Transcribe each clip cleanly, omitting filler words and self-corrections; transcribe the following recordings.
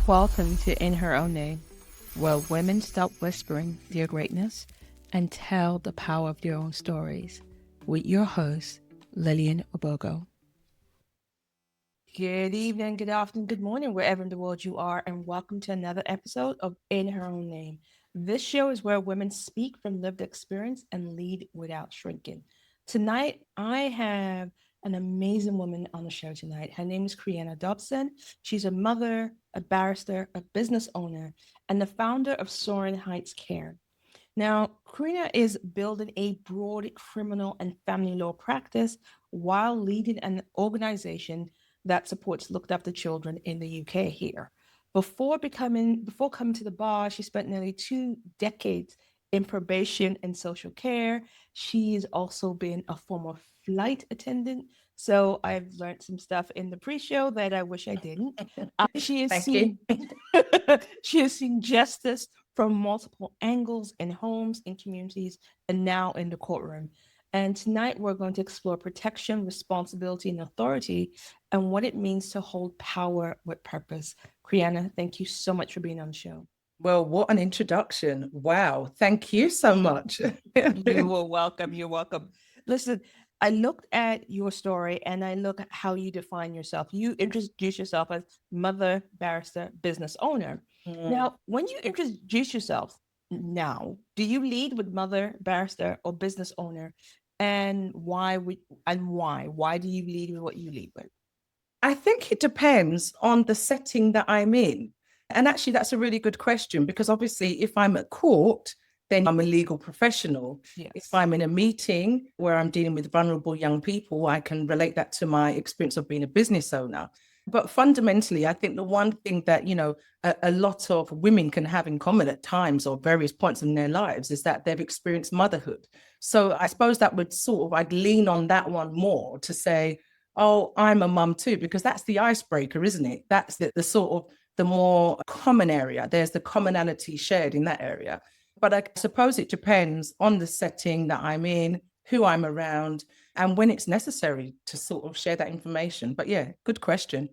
Welcome to In Her Own Name, where women stop whispering their greatness and tell the power of their own stories, with your host, Lillian Ogbogoh. Good evening, good afternoon, good morning, wherever in the world you are, and welcome to another episode of In Her Own Name. This show is where women speak from lived experience and lead without shrinking. Tonight, I have an amazing woman on the show tonight. Her name is Creanna Dodson. She's a mother, a barrister, a business owner, and the founder of Soaring Heights Care. Now, Creanna is building a broad criminal and family law practice while leading an organization that supports looked after children in the UK here. Before coming to the bar, she spent nearly 2 decades in probation and social care. She's also been a former flight attendant. So I've learned some stuff in the pre-show that I wish I didn't. She has Thank seen you. she has seen justice from multiple angles in homes, in communities, and now in the courtroom. And tonight we're going to explore protection, responsibility, and authority and what it means to hold power with purpose. Creanna, thank you so much for being on the show. Well, what an introduction. Wow. Thank you so much. You were welcome. You're welcome. Listen, I looked at your story and I look at how you define yourself. You introduce yourself as mother, barrister, business owner. Mm. Now, when you introduce yourself now, do you lead with mother, barrister, or business owner? And why would and why? Why do you lead with what you lead with? I think it depends on the setting that I'm in. And actually, that's a really good question because obviously, if I'm at court, then I'm a legal professional. If Yes. I'm in a meeting where I'm dealing with vulnerable young people, I can relate that to my experience of being a business owner. But fundamentally, I think the one thing that, a lot of women can have in common at times or various points in their lives is that they've experienced motherhood. So I suppose that would I'd lean on that one more to say, oh, I'm a mum too, because that's the icebreaker, isn't it? That's the sort of the more common area. There's the commonality shared in that area. But I suppose it depends on the setting that I'm in, who I'm around, and when it's necessary to sort of share that information. But yeah, good question.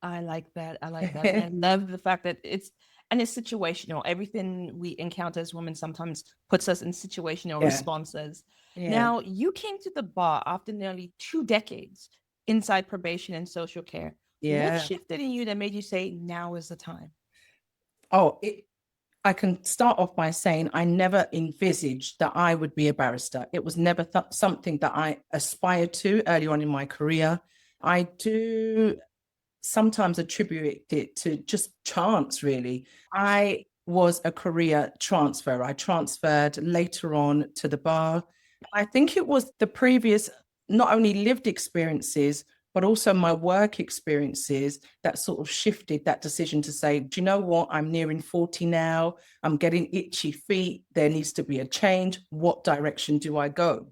I like that. I like that. And I love the fact that it's situational. Everything we encounter as women sometimes puts us in situational Yeah, responses. yeah, Now, you came to the bar after nearly 2 decades inside probation and social care. What yeah. shifted in you that made you say, now is the time? Oh, I can start off by saying I never envisaged that I would be a barrister. It was never something that I aspired to early on in my career. I do sometimes attribute it to just chance, really. I was a career transfer. I transferred later on to the bar. I think it was the previous, not only lived experiences, but also my work experiences that sort of shifted that decision to say, do you know what? I'm nearing 40 now. I'm getting itchy feet. There needs to be a change. What direction do I go?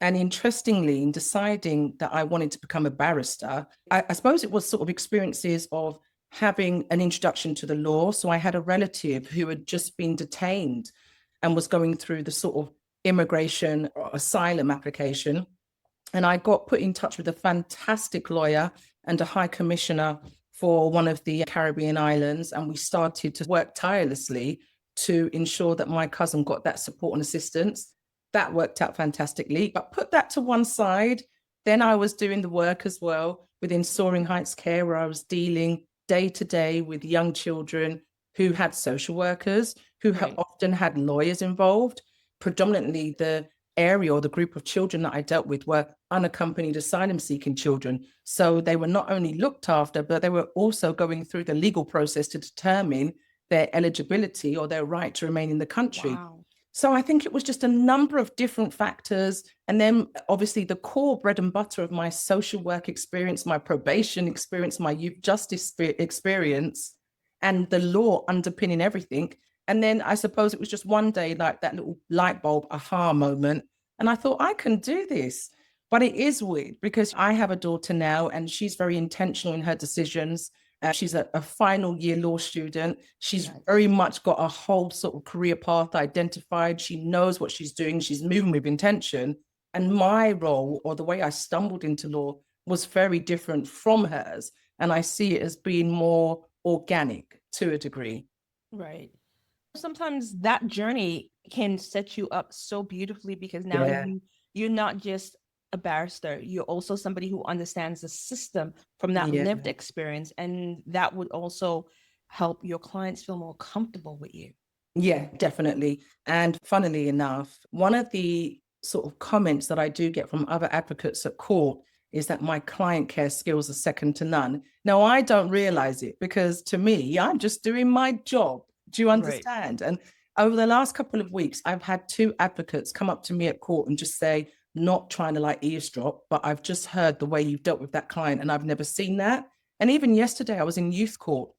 And interestingly, in deciding that I wanted to become a barrister, I suppose it was sort of experiences of having an introduction to the law. So I had a relative who had just been detained and was going through the sort of immigration or asylum application. And I got put in touch with a fantastic lawyer and a high commissioner for one of the Caribbean islands. And we started to work tirelessly to ensure that my cousin got that support and assistance. That worked out fantastically. But put that to one side. Then I was doing the work as well within Soaring Heights Care, where I was dealing day to day with young children who had social workers, who Right. often had lawyers involved. Predominantly, the area or the group of children that I dealt with were unaccompanied asylum-seeking children. So they were not only looked after, but they were also going through the legal process to determine their eligibility or their right to remain in the country. Wow. So I think it was just a number of different factors. And then obviously the core bread and butter of my social work experience, my probation experience, my youth justice experience, and the law underpinning everything. And then I suppose it was just one day like that little light bulb aha moment. And I thought, I can do this. But it is weird because I have a daughter now and she's very intentional in her decisions. She's a final year law student. She's Nice. very much got a whole sort of career path identified. She knows what she's doing. She's moving with intention. And my role or the way I stumbled into law was very different from hers. And I see it as being more organic to a degree. Right. Sometimes that journey can set you up so beautifully because now Yeah, you're not just a barrister, you're also somebody who understands the system from that yeah. lived experience, and that would also help your clients feel more comfortable with you. Yeah, definitely. And funnily enough, one of the sort of comments that I do get from other advocates at court is that my client care skills are second to none. Now, I don't realize it because to me, I'm just doing my job. Do you Right. understand? And over the last couple of weeks, I've had two advocates come up to me at court and just say, not trying to like eavesdrop, but I've just heard the way you've dealt with that client and I've never seen that. And even yesterday, I was in youth court,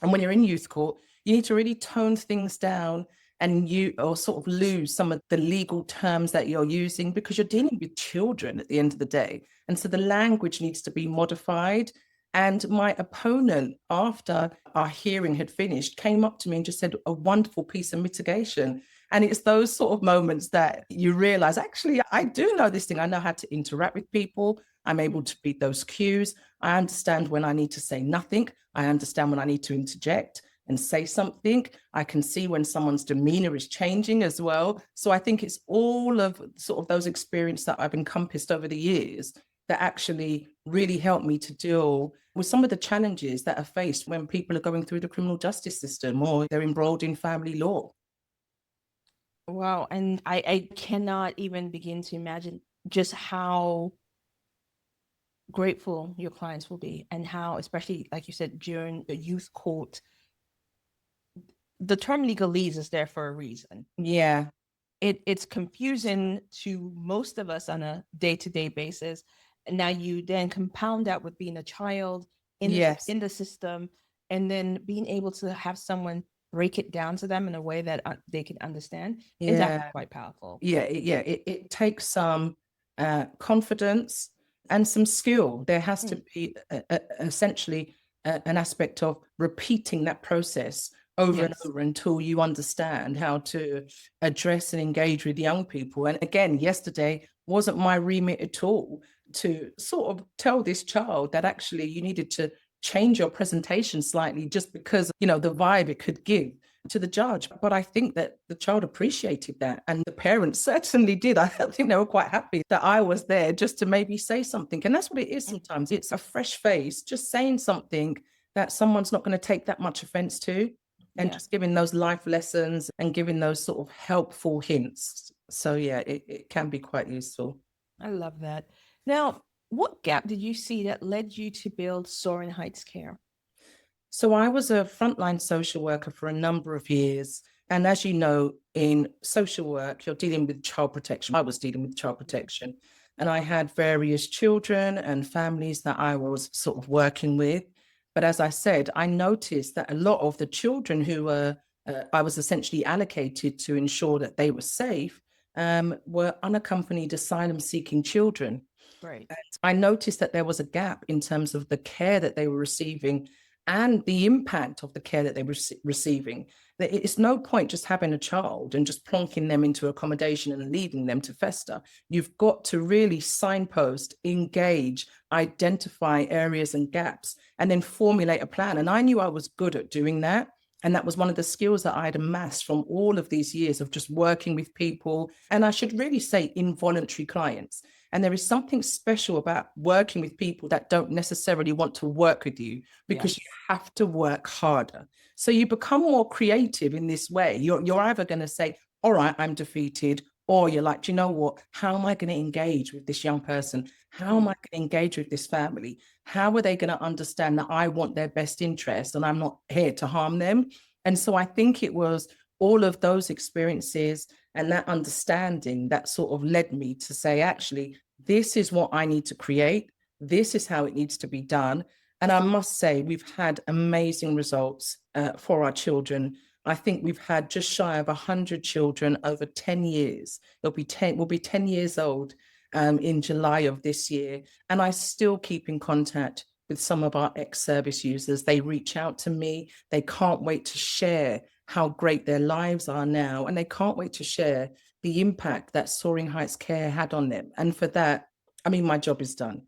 and when you're in youth court, you need to really tone things down and you or sort of lose some of the legal terms that you're using because you're dealing with children at the end of the day. And so the language needs to be modified. And my opponent, after our hearing had finished, came up to me and just said, a wonderful piece of mitigation. And it's those sort of moments that you realize, actually, I do know this thing. I know how to interact with people. I'm able to read those cues. I understand when I need to say nothing. I understand when I need to interject and say something. I can see when someone's demeanor is changing as well. So I think it's all of sort of those experiences that I've encompassed over the years that actually really help me to deal with some of the challenges that are faced when people are going through the criminal justice system or they're embroiled in family law. Wow. And I cannot even begin to imagine just how grateful your clients will be and how, especially like you said, during the youth court, the term legalese is there for a reason. Yeah, It's confusing to most of us on a day-to-day basis. And now you then compound that with being a child yes, in the system, and then being able to have someone break it down to them in a way that they can understand is actually yeah. quite powerful. It takes some confidence and some skill. There has to Mm, be essentially an aspect of repeating that process over and yes. over until you understand how to address and engage with young people. And again, yesterday wasn't my remit at all to sort of tell this child that actually you needed to change your presentation slightly just because, the vibe it could give to the judge. But I think that the child appreciated that. And the parents certainly did. I think they were quite happy that I was there just to maybe say something. And that's what it is Mm, sometimes. It's a fresh face, just saying something that someone's not going to take that much offense to, and yeah, just giving those life lessons and giving those sort of helpful hints. So, yeah, it can be quite useful. I love that. Now, what gap did you see that led you to build Soaring Heights Care? So I was a frontline social worker for a number of years. And as you know, in social work, you're dealing with child protection. I was dealing with child protection. And I had various children and families that I was sort of working with. But as I said, I noticed that a lot of the children who I was essentially allocated to ensure that they were safe, were unaccompanied asylum seeking children. Right. I noticed that there was a gap in terms of the care that they were receiving and the impact of the care that they were receiving. That it's no point just having a child and just plonking them into accommodation and leaving them to fester. You've got to really signpost, engage, identify areas and gaps, and then formulate a plan. And I knew I was good at doing that. And that was one of the skills that I'd amassed from all of these years of just working with people. And I should really say involuntary clients. And there is something special about working with people that don't necessarily want to work with you because you Yes. have to work harder. So you become more creative in this way. You're either going to say, all right, I'm defeated, or you're like, do you know what? How am I going to engage with this young person? How am I Mm, going to engage with this family? How are they going to understand that I want their best interest and I'm not here to harm them? And so I think it was all of those experiences and that understanding that sort of led me to say, actually, this is what I need to create. This is how it needs to be done. And I must say, we've had amazing results for our children. I think we've had just shy of 100 children over 10 years. We'll be 10 years old in July of this year. And I still keep in contact with some of our ex-service users. They reach out to me. They can't wait to share how great their lives are now. And they can't wait to share the impact that Soaring Heights Care had on them. And for that, I mean, my job is done.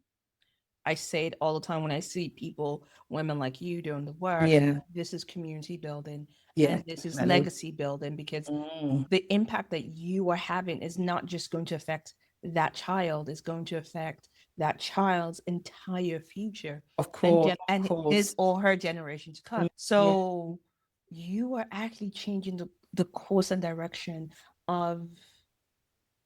I say it all the time when I see people, women like you doing the work. Yeah. This is community building Yeah, and this is definitely. legacy building, because Mm, the impact that you are having is not just going to affect that child, it's going to affect that child's entire future of and his course. or her generation to come. Yeah, So you are actually changing the course and direction of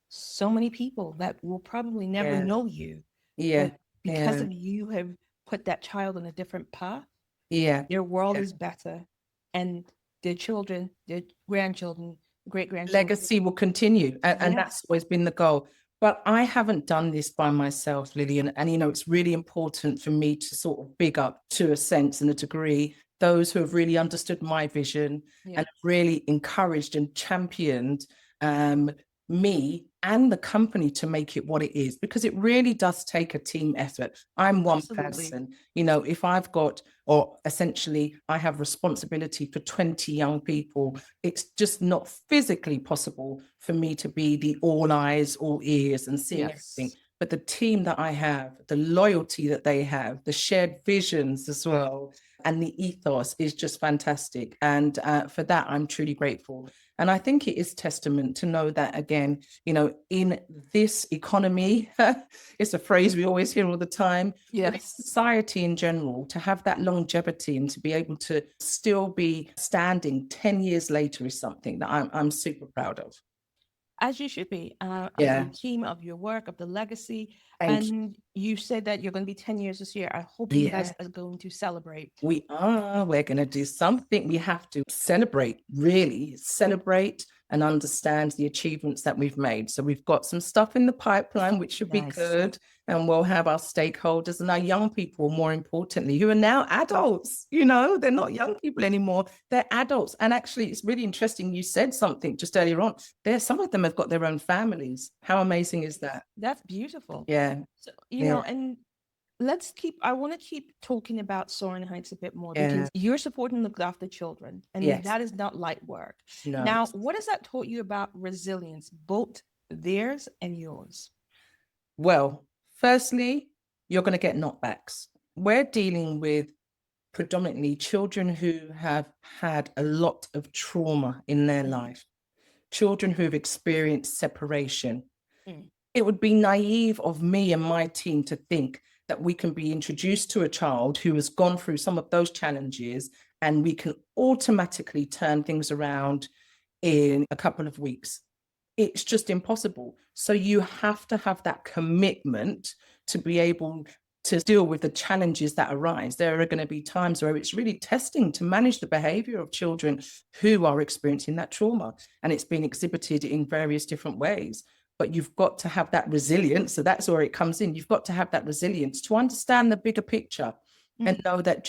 so many people that will probably never yeah, know you, yeah, but because yeah, of you have put that child on a different path, yeah. their world Yeah. is better, and their children, their grandchildren, great grandchildren. Legacy will continue, and that's Yes, always been the goal. But I haven't done this by myself, Lillian, and it's really important for me to sort of big up, to a sense and a degree, those who have really understood my vision yeah, and really encouraged and championed um, me and the company to make it what it is, because it really does take a team effort. I'm one absolutely. person. If I've got, or essentially I have responsibility for 20 young people, it's just not physically possible for me to be the all eyes, all ears, and seeing everything. Yes. But the team that I have, the loyalty that they have, the shared visions as well, and the ethos is just fantastic. And for that, I'm truly grateful. And I think it is testament to know that, again, in this economy, it's a phrase we always hear all the time, but in Yes. society in general, to have that longevity and to be able to still be standing 10 years later is something that I'm super proud of. As you should be, of your Yeah. team, of your work, of the legacy. Thank And you said that you're going to be 10 years this year. I hope you. you Yeah. guys are going to celebrate. We are. We're going to do something. We have to celebrate, really celebrate and understand the achievements that we've made. So we've got some stuff in the pipeline, which should be Nice. good. And we'll have our stakeholders and our young people, more importantly, who are now adults. They're not young people anymore. They're adults. And actually, it's really interesting. You said something just earlier on. Some of them have got their own families. How amazing is that? That's beautiful. Yeah. So, Yeah. and I want to keep talking about Soaring Heights a bit more, Yeah. because you're supporting looked after children, and Yes. that is not light work. No. Now, what has that taught you about resilience, both theirs and yours? Well, firstly, you're going to get knockbacks. We're dealing with predominantly children who have had a lot of trauma in their Mm, life, children who have experienced separation. mm, It would be naive of me and my team to think that we can be introduced to a child who has gone through some of those challenges and we can automatically turn things around in a couple of weeks. It's just impossible. So you have to have that commitment to be able to deal with the challenges that arise. There are going to be times where it's really testing to manage the behavior of children who are experiencing that trauma, and it's been exhibited in various different ways. But you've got to have that resilience. So that's where it comes in. You've got to have that resilience to understand the bigger picture and mm, know that,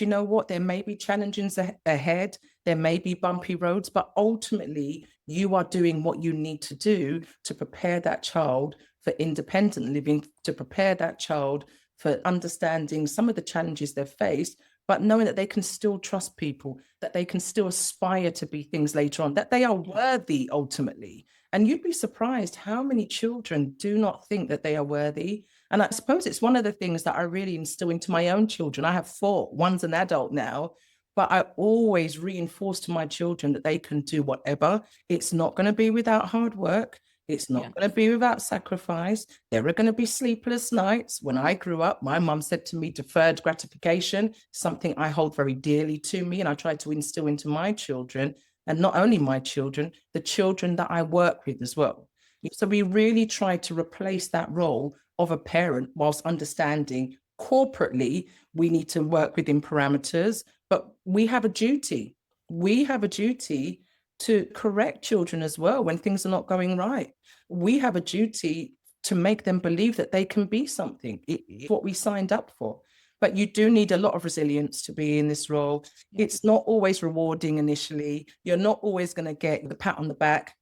there may be challenges ahead, there may be bumpy roads, but ultimately you are doing what you need to do to prepare that child for independent living, to prepare that child for understanding some of the challenges they've faced, but knowing that they can still trust people, that they can still aspire to be things later on, that they are worthy ultimately. And you'd be surprised how many children do not think that they are worthy. And I suppose it's one of the things that I really instill into my own children. I have four, one's an adult now, but I always reinforce to my children that they can do whatever. It's not going to be without hard work. It's yeah. not going to be without sacrifice. There are going to be sleepless nights. When I grew up, my mum said to me, deferred gratification, something I hold very dearly to me. And I try to instill into my children, and not only my children, the children that I work with as well. So we really try to replace that role of a parent whilst understanding corporately we need to work within parameters, but we have a duty. We have a duty to correct children as well when things are not going right. We have a duty to make them believe that they can be something. It's what we signed up for. But you do need a lot of resilience to be in this role. It's Yes. not always rewarding initially. You're not always going to get the pat on the back.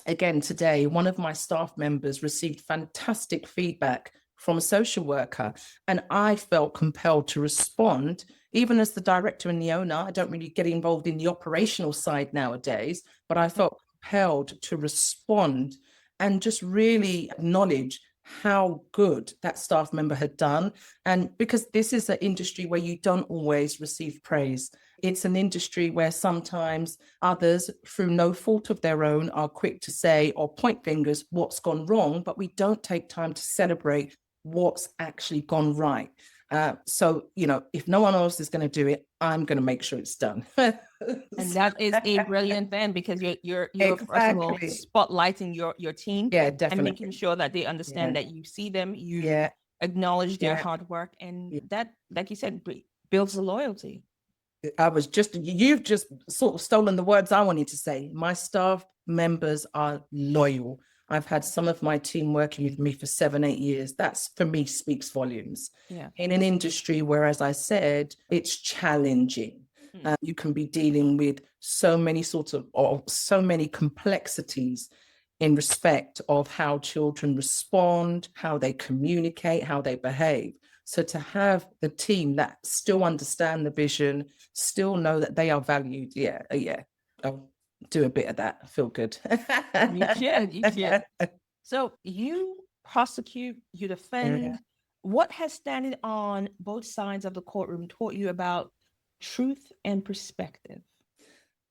Again, today, one of my staff members received fantastic feedback from a social worker, and I felt compelled to respond. Even as the director and the owner, I don't really get involved in the operational side nowadays, but I Mm, felt compelled to respond and just really acknowledge how good that staff member had done. And because this is an industry where you don't always receive praise, it's an industry where sometimes others, through no fault of their own, are quick to say or point fingers what's gone wrong, but we don't take time to celebrate what's actually gone right. So, if no one else is going to do it, I'm going to make sure it's done. And that is a brilliant thing, because you're first of all Exactly. spotlighting your team Yeah, and making definitely. sure that they Yeah, understand that you see them, you yeah, acknowledge their yeah. hard work, and Yeah. that, like you said, builds the loyalty. You've just sort of stolen the words I wanted to say. My staff members are loyal. I've had some of my team working with me for 7, 8 years. That's, for me, speaks volumes. Yeah. In an industry where, as I said, it's challenging. Mm. You can be dealing with so many sorts of, or so many complexities in respect of how children respond, how they communicate, how they behave. So to have the team that still understand the vision, still know that they are valued, yeah, I'll do a bit of that. I feel good. You should, you should. So you prosecute, you Yeah. defend. What has standing on both sides of the courtroom taught you about truth and perspective?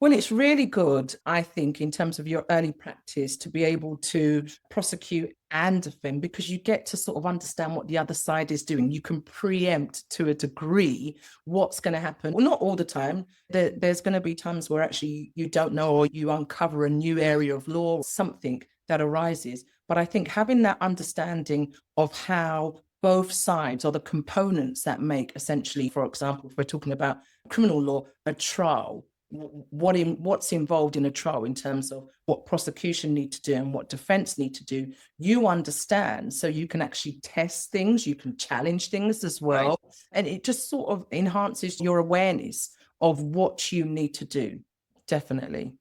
Well, it's really good, I think, in terms of your early practice to be able to prosecute and defend, because you get to sort of understand what the other side is doing. You can preempt to a degree what's going to happen. Well, not all the time. There's going to be times where actually you don't know, or you uncover a new area of law, or something that arises. But I think having that understanding of how both sides, or the components that make, essentially, for example, if we're talking about criminal law, a trial, what's involved in a trial in terms of what prosecution need to do and what defense need to do, you understand, so you can actually test things, you can challenge things as well. Right. And it just sort of enhances your awareness of what you need to do. Definitely.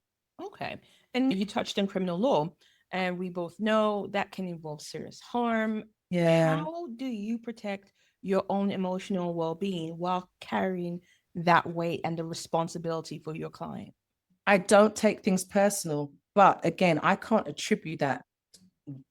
Okay. And you touched on criminal law, and we both know that can involve serious harm. Yeah. How do you protect your own emotional well being while carrying that weight and the responsibility for your client? I don't take things personal, but again, I can't attribute that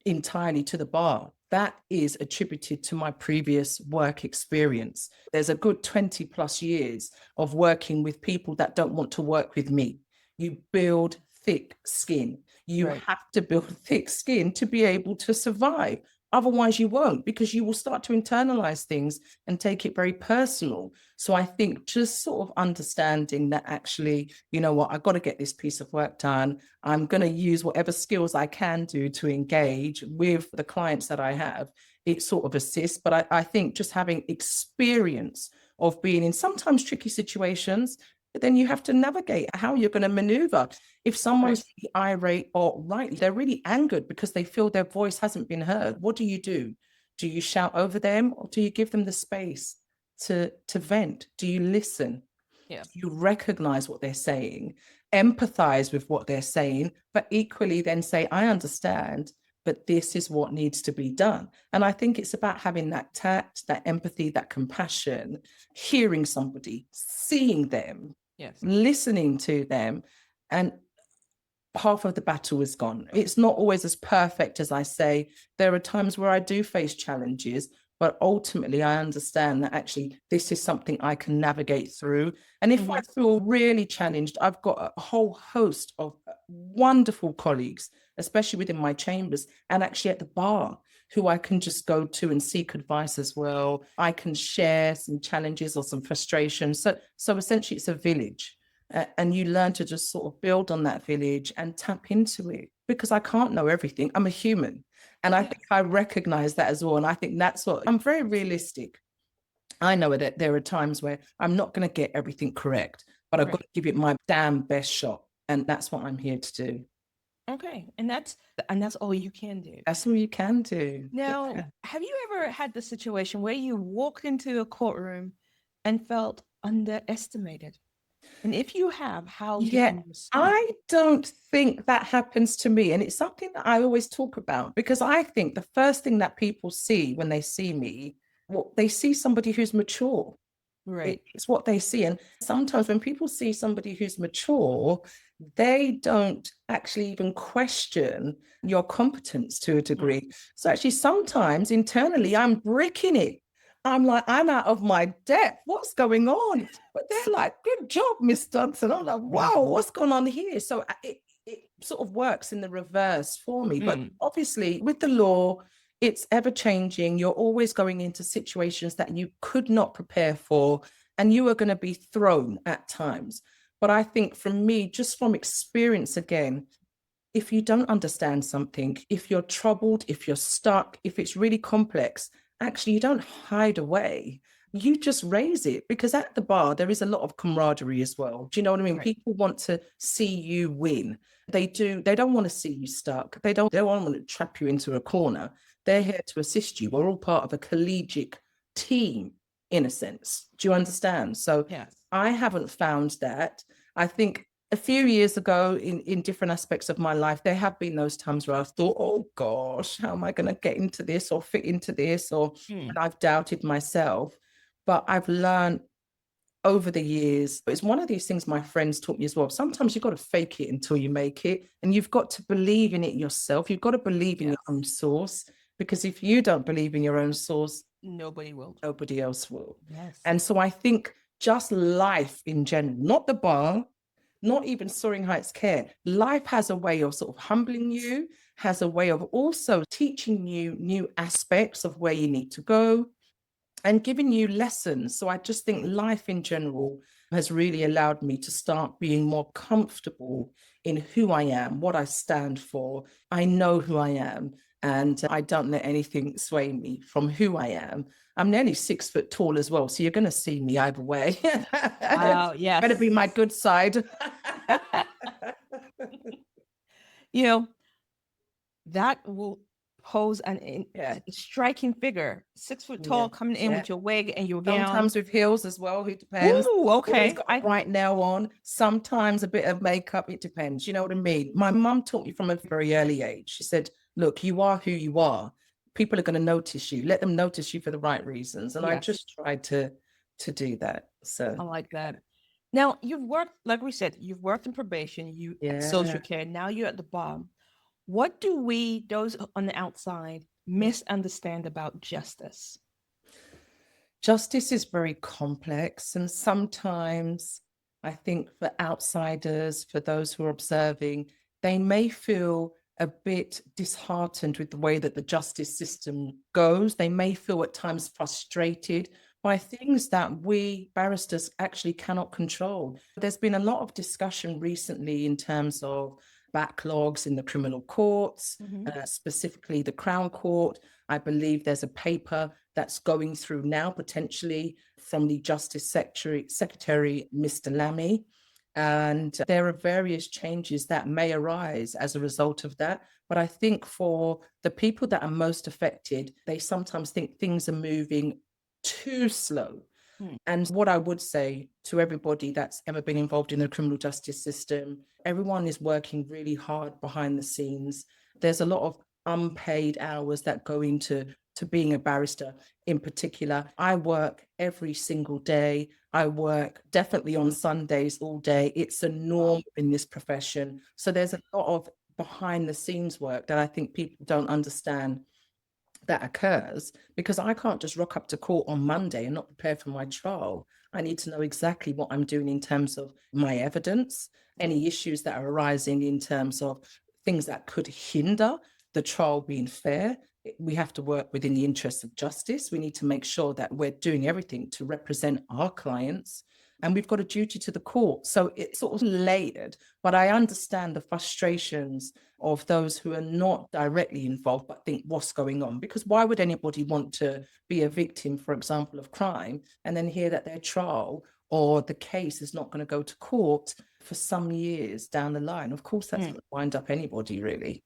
entirely to the bar. That is attributed to my previous work experience. There's a good 20 plus years of working with people that don't want to work with me. You build thick skin. You Right. have to build thick skin to be able to survive. Otherwise, you won't, because you will start to internalize things and take it very personal. So I think just sort of understanding that actually, you know what, I've got to get this piece of work done. I'm going to use whatever skills I can do to engage with the clients that I have. It sort of assists. But I think just having experience of being in sometimes tricky situations, but then you have to navigate how you're going to maneuver. If Right. someone's really irate, or rightly, they're really angered because they feel their voice hasn't been heard, what do you do? Do you shout over them, or do you give them the space to vent? Do you listen? Yeah. You recognize what they're saying, empathize with what they're saying, but equally then say, I understand, but this is what needs to be done. And I think it's about having that tact, that empathy, that compassion, hearing somebody, seeing them, Yes. listening to them, and half of the battle is gone. It's not always as perfect as I say. There are times where I do face challenges, but ultimately I understand that actually this is something I can navigate through. And if I Mm-hmm. feel really challenged, I've got a whole host of wonderful colleagues, especially within my chambers and actually at the bar, who I can just go to and seek advice as well. I can share some challenges or some frustrations. So essentially it's a village. And you learn to just sort of build on that village and tap into it, because I can't know everything. I'm a human. And I Yeah. think I recognize that as well. And I think that's what I'm very realistic. I know that there are times where I'm not going to get everything correct, but I've got Right. to give it my damn best shot. And that's what I'm here to do. Okay. And that's all you can do. That's all you can do. Now, Yeah. have you ever had the situation where you walked into a courtroom and felt underestimated? And if you have, how did Yeah, you respond? I don't think that happens to me. And it's something that I always talk about, because I think the first thing that people see when they see me, well, they see somebody who's mature. Right. It's what they see. And sometimes when people see somebody who's mature, they don't actually even question your competence to a Mm. degree. So actually, sometimes internally, I'm bricking it. I'm like, I'm out of my depth. What's going on? But they're like, good job, Miss Dodson. I'm like, wow, what's going on here? So it sort of works in the reverse for me. But Mm. obviously, with the law, it's ever changing. You're always going into situations that you could not prepare for, and you are going to be thrown at times. But I think from me, just from experience again, if you don't understand something, if you're troubled, if you're stuck, if it's really complex, actually, you don't hide away. You just raise it, because at the bar, there is a lot of camaraderie as well. Do you know what I mean? Right. People want to see you win. They do. They don't want to see you stuck. They don't want to trap you into a corner. They're here to assist you. We're all part of a collegiate team, in a sense. Do you understand? So Yes. I haven't found that. I think a few years ago, in different aspects of my life, there have been those times where I've thought, oh gosh, how am I going to get into this or fit into this? Or Mm. and I've doubted myself. But I've learned over the years, it's one of these things my friends taught me as well. Sometimes you've got to fake it until you make it, and you've got to believe in it yourself. You've got to believe in your Yes. own source, because if you don't believe in your own source, Nobody will. nobody else will. Yes. And so I think just life in general, not the bar, not even Soaring Heights Care, life has a way of sort of humbling you, has a way of also teaching you new aspects of where you need to go, and giving you lessons. So I just think life in general has really allowed me to start being more comfortable in who I am, what I stand for. I know who I am, and I don't let anything sway me from who I am. I'm nearly 6 foot tall as well, so you're going to see me either way. Wow. Better be Yes. my good side. You know, that will pose Yeah, striking figure. 6 foot yeah, tall, coming in yeah. with your wig and your gown. Sometimes with heels as well, it depends. Ooh, Always okay. got a bright nail on, sometimes a bit of makeup, it depends. You know what I mean? My mum taught me from a very early age. She said, look, you are who you are. People are going to notice you. Let them notice you for the right reasons. And I Yes, just tried to do that. So I like that. Now you've worked, like we said, you've worked in probation, you social yeah. care. Now you're at the bar. What do we, those on the outside, misunderstand about justice? Justice is very complex, and sometimes I think for outsiders, for those who are observing, they may feel a bit disheartened with the way that the justice system goes. They may feel at times frustrated by things that we barristers actually cannot control. There's been a lot of discussion recently in terms of backlogs in the criminal courts, Mm-hmm. specifically the Crown Court. I believe there's a paper that's going through now, potentially from the Justice Secretary Mr. Lammy. And there are various changes that may arise as a result of that. But I think for the people that are most affected, they sometimes think things are moving too slow. Hmm. And what I would say to everybody that's ever been involved in the criminal justice system, everyone is working really hard behind the scenes. There's a lot of unpaid hours that go into being a barrister in particular. I work every single day. I work definitely on Sundays all day. It's a Wow. norm in this profession. So there's a lot of behind the scenes work that I think people don't understand that occurs, because I can't just rock up to court on Monday and not prepare for my trial. I need to know exactly what I'm doing in terms of my evidence, any issues that are arising in terms of things that could hinder the trial being fair. We have to work within the interests of justice. We need to make sure that we're doing everything to represent our clients. And we've got a duty to the court. So it's sort of layered, but I understand the frustrations of those who are not directly involved but think what's going on, because why would anybody want to be a victim, for example, of crime, and then hear that their trial or the case is not going to go to court for some years down the line? Of course, that's Hmm. going to wind up anybody, really.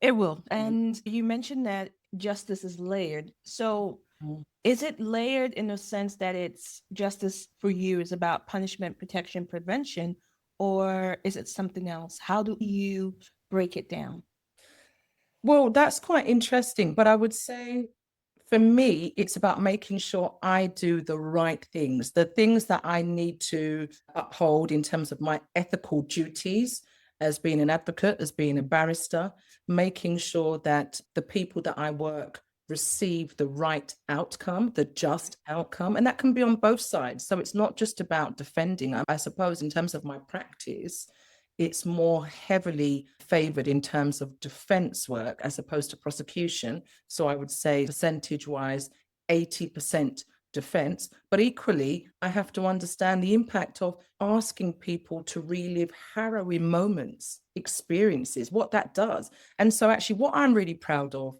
It will. And you mentioned that justice is layered. So Mm. is it layered in the sense that it's justice for you is about punishment, protection, prevention, or is it something else? How do you break it down? Well, that's quite interesting, but I would say For me, it's about making sure I do the right things, the things that I need to uphold in terms of my ethical duties as being an advocate, as being a barrister, making sure that the people that I work receive the right outcome, the just outcome. And that can be on both sides. So it's not just about defending. I suppose in terms of my practice, it's more heavily favored in terms of defense work as opposed to prosecution. So I would say percentage wise, 80% defense. But equally, I have to understand the impact of asking people to relive harrowing moments, experiences, what that does. And so, actually, what I'm really proud of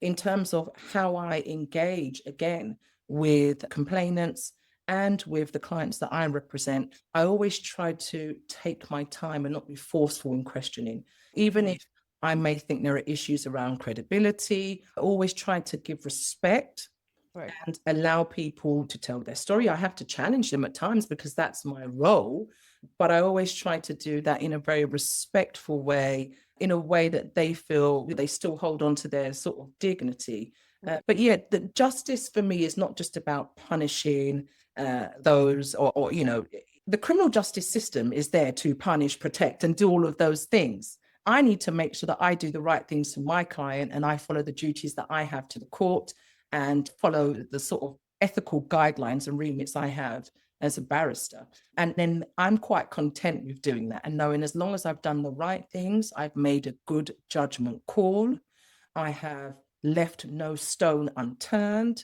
in terms of how I engage again with complainants and with the clients that I represent, I always try to take my time and not be forceful in questioning, even if I may think there are issues around credibility. I always try to give respect Right. and allow people to tell their story. I have to challenge them at times because that's my role, but I always try to do that in a very respectful way, in a way that they feel they still hold on to their sort of dignity. But yeah, the justice for me is not just about punishing those or, you know, the criminal justice system is there to punish, protect, and do all of those things. I need to make sure that I do the right things for my client and I follow the duties that I have to the court and follow the sort of ethical guidelines and remits I have as a barrister. And then I'm quite content with doing that and knowing as long as I've done the right things, I've made a good judgment call, I have left no stone unturned,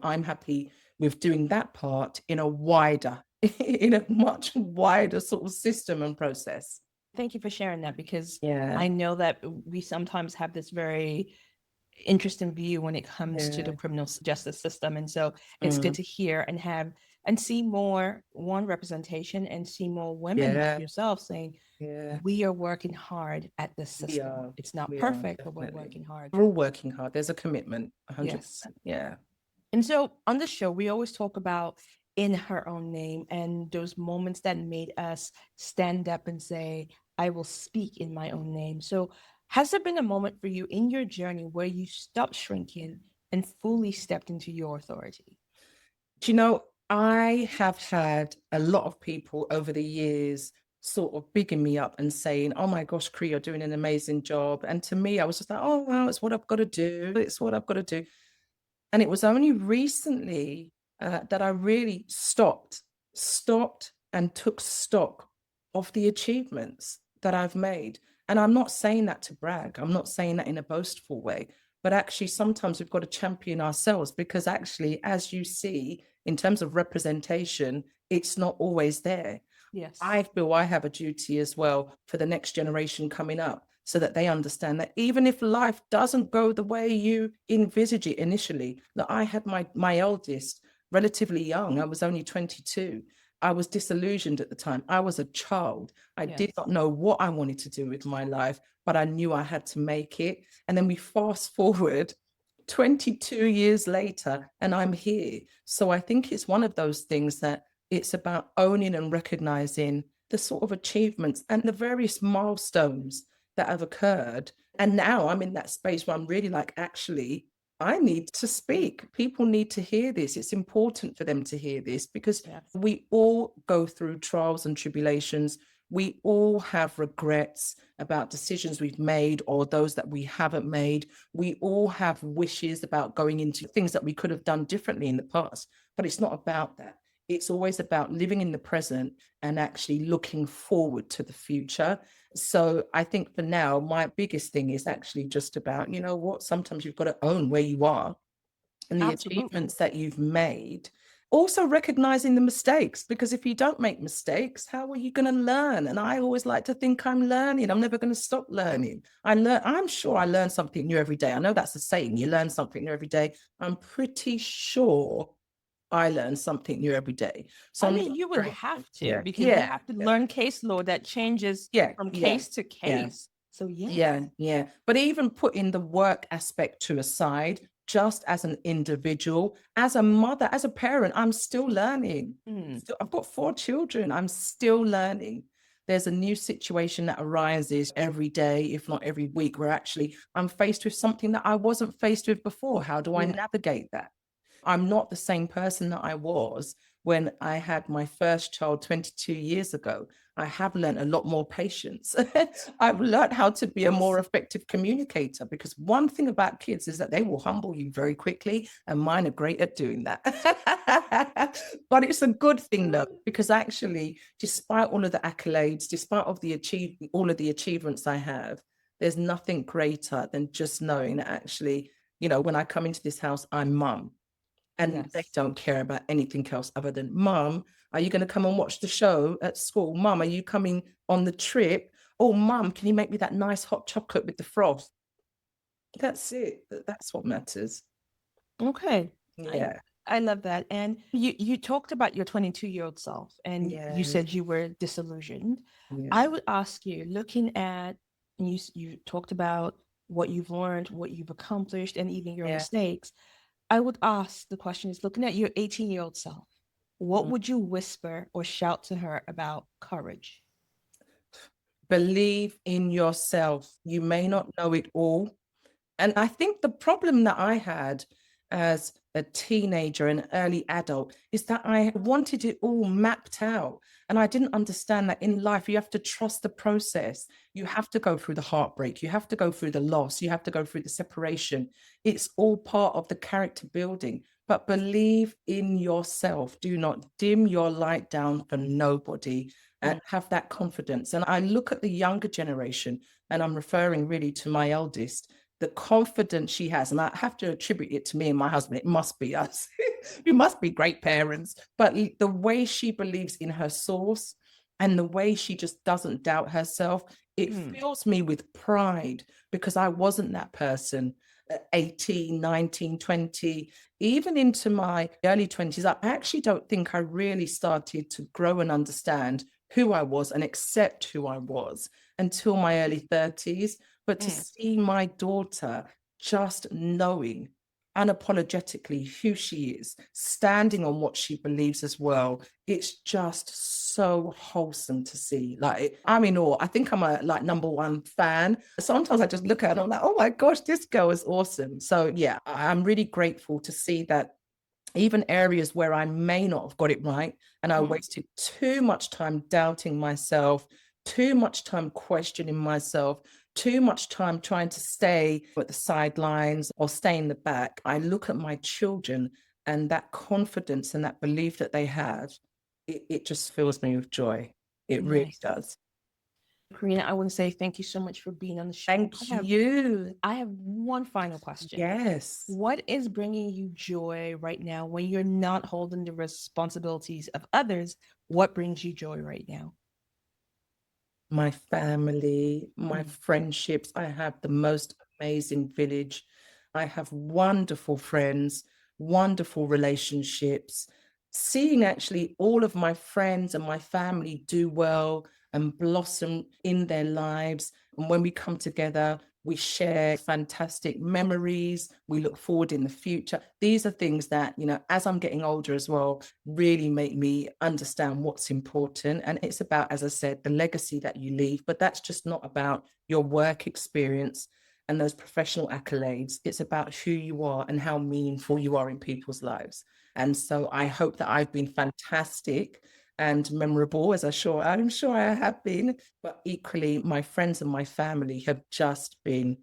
I'm happy with doing that part in a wider, in a much wider sort of system and process. Thank you for sharing that, because Yeah. I know that we sometimes have this very interesting view when it comes to the Yeah. criminal justice system. And so it's good Mm. to hear and have and see more one representation and see more women like Yeah. yourself saying, Yeah. we are working hard at this We system. are. It's not We are, perfect, but we're definitely. working hard. We're all working hard. There's a commitment, Yes. 100%. Yeah. And so on the show, we always talk about in her own name and those moments that made us stand up and say, I will speak in my own name. So, has there been a moment for you in your journey where you stopped shrinking and fully stepped into your authority? Do you know, I have had a lot of people over the years sort of bigging me up and saying, oh my gosh, Cree, you're doing an amazing job. And to me, I was just like, oh, well, it's what I've got to do. It's what I've got to do. And it was only recently that I really stopped and took stock of the achievements that I've made. And I'm not saying that to brag. I'm not saying that in a boastful way, but actually sometimes we've got to champion ourselves because actually, as you see, in terms of representation, it's not always there. Yes. I feel I have a duty as well for the next generation coming up so that they understand that even if life doesn't go the way you envisage it initially, that I had my eldest relatively young. I was only 22. I was disillusioned at the time. I was a child. I did Yes. not know what I wanted to do with my life, but I knew I had to make it. And then we fast forward 22 years later, and I'm here. So I think it's one of those things that it's about owning and recognizing the sort of achievements and the various milestones that have occurred. And now I'm in that space where I'm really like, actually, I need to speak. People need to hear this. It's important for them to hear this because Yes. we all go through trials and tribulations. We all have regrets about decisions we've made or those that we haven't made. We all have wishes about going into things that we could have done differently in the past, but it's not about that. It's always about living in the present and actually looking forward to the future. So I think for now, my biggest thing is actually just about, you know what, sometimes you've got to own where you are and the Absolutely. achievements that you've made. Also recognizing the mistakes, because if you don't make mistakes, how are you going to learn? And I always like to think I'm learning. I'm never going to stop learning. I'm sure I learn something new every day. I know that's a saying, you learn something new every day. I'm pretty sure I learn something new every day. So I I'm mean, not you would grateful. have to, Yeah. because you Yeah. have to learn case law that changes Yeah. from Yeah. case to Yeah. case. So, Yeah, yes. yeah. But even putting the work aspect to aside, just as an individual, as a mother, as a parent, I'm still learning. Mm. I've got 4 children. I'm still learning. there's a new situation that arises every day, if not every week, where actually I'm faced with something that I wasn't faced with before. How do I Yeah. navigate that? I'm not the same person that I was when I had my first child 22 years ago. I have learned a lot more patience. I've learned how to be a more effective communicator, because one thing about kids is that they will humble you very quickly, and mine are great at doing that. But it's a good thing though, because actually, despite all of the accolades, despite all of the achievements I have, there's nothing greater than just knowing that actually, when I come into this house, I'm mum, and they Yes. don't care about anything else other than, mum, are you going to come and watch the show at school? Mum, are you coming on the trip? Oh, mum, can you make me that nice hot chocolate with the froth? That's it. That's what matters. Okay. I Yeah. I love that. And you talked about your 22-year-old self and you Yes. said you were disillusioned. Yeah. I would ask you, looking at, and you talked about what you've learned, what you've accomplished, and even your Yeah. mistakes. I would ask, the question is, looking at your 18-year-old self, what Mm. would you whisper or shout to her about courage? Believe in yourself. You may not know it all. And I think the problem that I had as a teenager and early adult is that I wanted it all mapped out. And I didn't understand that in life, you have to trust the process. You have to go through the heartbreak. You have to go through the loss. You have to go through the separation. It's all part of the character building. But believe in yourself. Do not dim your light down for nobody, and Mm, have that confidence. And I look at the younger generation, and I'm referring really to my eldest, the confidence she has, and I have to attribute it to me and my husband. It must be us. We must be great parents. But the way she believes in her source and the way she just doesn't doubt herself, it mm, fills me with pride, because I wasn't that person at 18, 19, 20, even into my early 20s. I actually don't think I really started to grow and understand who I was and accept who I was until my early 30s. But to mm. see my daughter just knowing unapologetically who she is, standing on what she believes as well, it's just so wholesome to see. Like, I'm in awe. I think I'm a like number one fan. Sometimes I just look at her and I'm like, oh my gosh, this girl is awesome. So yeah, I'm really grateful to see that even areas where I may not have got it right, and I Mm. wasted too much time doubting myself, too much time questioning myself, too much time trying to stay at the sidelines or stay in the back. I look at my children, and that confidence and that belief that they have, it just fills me with joy. It really Nice. does. Karina, I want to say thank you so much for being on the show. Thank you. I have one final question. Yes. What is bringing you joy right now when you're not holding the responsibilities of others? What brings you joy right now? My family, my Mm, friendships. I have the most amazing village. I have wonderful friends, wonderful relationships. Seeing actually all of my friends and my family do well and blossom in their lives. And when we come together, we share fantastic memories. We look forward in the future. These are things that, as I'm getting older as well, really make me understand what's important. And it's about, as I said, the legacy that you leave. But that's just not about your work experience and those professional accolades. It's about who you are and how meaningful you are in people's lives. And so I hope that I've been fantastic and memorable, as I'm sure I have been. But equally, my friends and my family have just been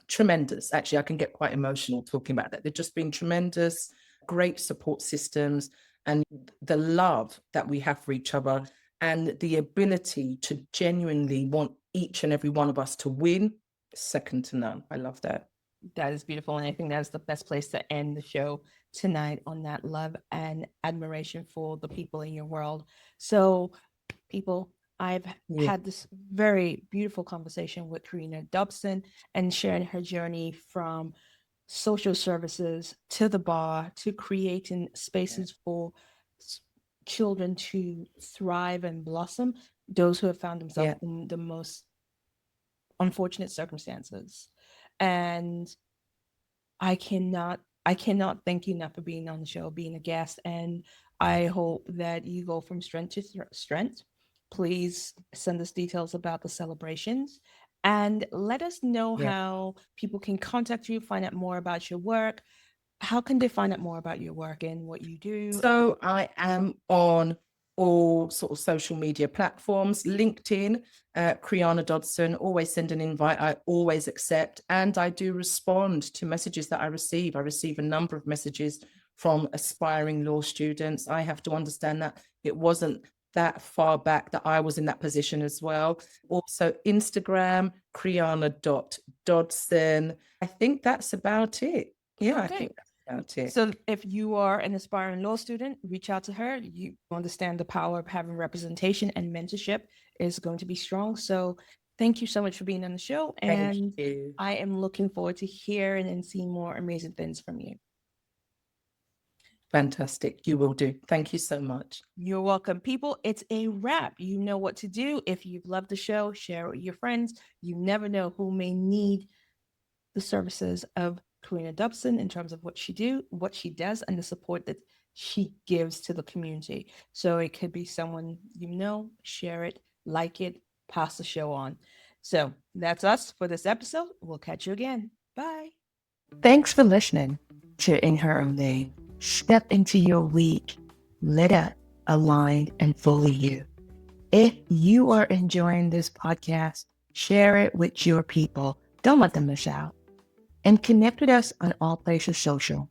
tremendous. Actually, I can get quite emotional talking about that. They've just been tremendous, great support systems, and the love that we have for each other, and the ability to genuinely want each and every one of us to win, second to none. I love that. that is beautiful. And I think that's the best place to end the show tonight, on that love and admiration for the people in your world. So, people, I've Yeah, had this very beautiful conversation with Creanna Dodson and sharing her journey from social services to the bar to creating yeah, spaces for children to thrive and blossom, those who have found themselves yeah. in the most unfortunate circumstances. And I cannot thank you enough for being on the show, being a guest, and I hope that you go from strength to strength. please send us details about the celebrations and let us know Yeah. how people can contact you, find out more about your work. How can they find out more about your work and what you do? So I am on all sort of social media platforms, LinkedIn, Creanna Dodson, always send an invite. I always accept. And I do respond to messages that I receive. I receive a number of messages from aspiring law students. I have to understand that it wasn't that far back that I was in that position as well. Also, Instagram, Creanna.Dodson. I think that's about it. Yeah, I Okay. think that's about it. So if you are an aspiring law student, reach out to her. You understand the power of having representation, and mentorship is going to be strong. So thank you so much for being on the show. Thank And you. I am looking forward to hearing and seeing more amazing things from you. Fantastic. You will do. Thank you so much. You're welcome, people. It's a wrap. You know what to do. If you've loved the show, share it with your friends. You never know who may need the services of Creanna Dodson in terms of what she does, and the support that she gives to the community. So it could be someone you know, share it, like it, pass the show on. So that's us for this episode. We'll catch you again. Bye. Thanks for listening to In Her Own Name. Step into your week lit up, aligned, and fully you. If you are enjoying this podcast, share it with your people. Don't let them miss out. And connect with us on all places social.